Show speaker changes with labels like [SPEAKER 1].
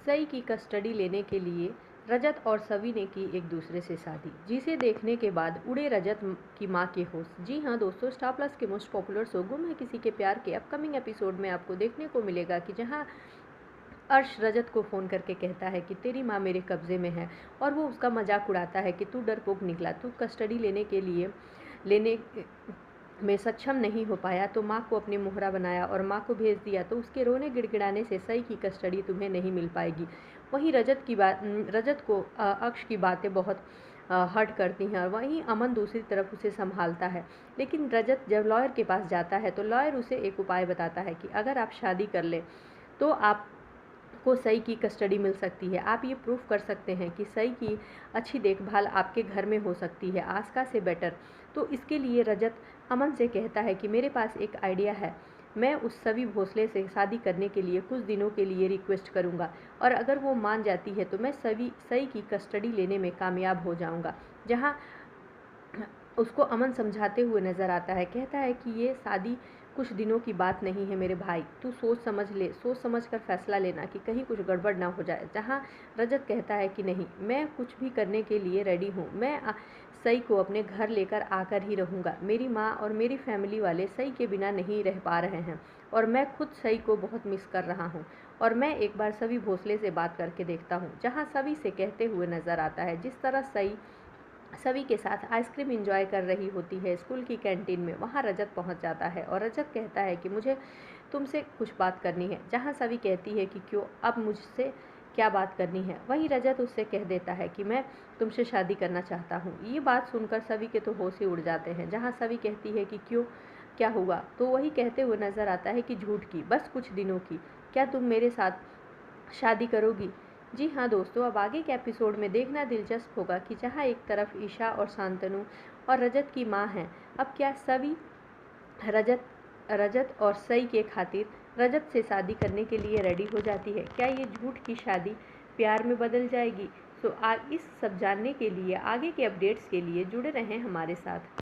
[SPEAKER 1] सई की कस्टडी लेने के लिए रजत और सवी ने की एक दूसरे से शादी, जिसे देखने के बाद उड़े रजत की मां के होश। जी हाँ दोस्तों, स्टार प्लस के मोस्ट पॉपुलर शो गुम है किसी के प्यार के अपकमिंग एपिसोड में आपको देखने को मिलेगा कि जहां अर्श रजत को फ़ोन करके कहता है कि तेरी माँ मेरे कब्ज़े में है, और वो उसका मजाक उड़ाता है कि तू डरपोक निकला, तू कस्टडी लेने में सक्षम नहीं हो पाया तो माँ को अपने मोहरा बनाया और माँ को भेज दिया, तो उसके रोने गिड़गिड़ाने से सई की कस्टडी तुम्हें नहीं मिल पाएगी। वहीं रजत को अक्ष की बातें बहुत हर्ट करती हैं, और वहीं अमन दूसरी तरफ उसे संभालता है। लेकिन रजत जब लॉयर के पास जाता है तो लॉयर उसे एक उपाय बताता है कि अगर आप शादी कर ले तो आप को सई की कस्टडी मिल सकती है। आप ये प्रूफ कर सकते हैं कि सई की अच्छी देखभाल आपके घर में हो सकती है, आस्का से बेटर। तो इसके लिए रजत अमन से कहता है कि मेरे पास एक आइडिया है, मैं उस सवी भोसले से शादी करने के लिए कुछ दिनों के लिए रिक्वेस्ट करूंगा, और अगर वो मान जाती है तो मैं सई की कस्टडी लेने में कामयाब हो जाऊंगा। जहां उसको अमन समझाते हुए नज़र आता है, कहता है कि ये शादी कुछ दिनों की बात नहीं है मेरे भाई, तू सोच समझ कर फैसला लेना कि कहीं कुछ गड़बड़ ना हो जाए। जहाँ रजत कहता है कि नहीं, मैं कुछ भी करने के लिए रेडी हूँ, मैं सई को अपने घर लेकर आकर ही रहूँगा। मेरी माँ और मेरी फैमिली वाले सई के बिना नहीं रह पा रहे हैं, और मैं खुद सई को बहुत मिस कर रहा हूँ, और मैं एक बार सवी भोसले से बात करके देखता हूँ। जहाँ सवी से कहते हुए नज़र आता है, जिस तरह सभी के साथ आइसक्रीम एंजॉय कर रही होती है स्कूल की कैंटीन में, वहाँ रजत पहुँच जाता है और रजत कहता है कि मुझे तुमसे कुछ बात करनी है। जहाँ सभी कहती है कि क्यों, अब मुझसे क्या बात करनी है। वहीं रजत उससे कह देता है कि मैं तुमसे शादी करना चाहता हूँ। ये बात सुनकर सभी के तो होश ही उड़ जाते हैं। जहाँ सभी कहती है कि क्यों, क्या हुआ, तो वही कहते हुए नज़र आता है कि झूठ की, बस कुछ दिनों की, क्या तुम मेरे साथ शादी करोगी। जी हाँ दोस्तों, अब आगे के एपिसोड में देखना दिलचस्प होगा कि जहाँ एक तरफ ईशा और शांतनु और रजत की माँ हैं, अब क्या सभी रजत और सई के खातिर रजत से शादी करने के लिए रेडी हो जाती है। क्या ये झूठ की शादी प्यार में बदल जाएगी। इस सब जानने के लिए आगे के अपडेट्स के लिए जुड़े रहें हमारे साथ।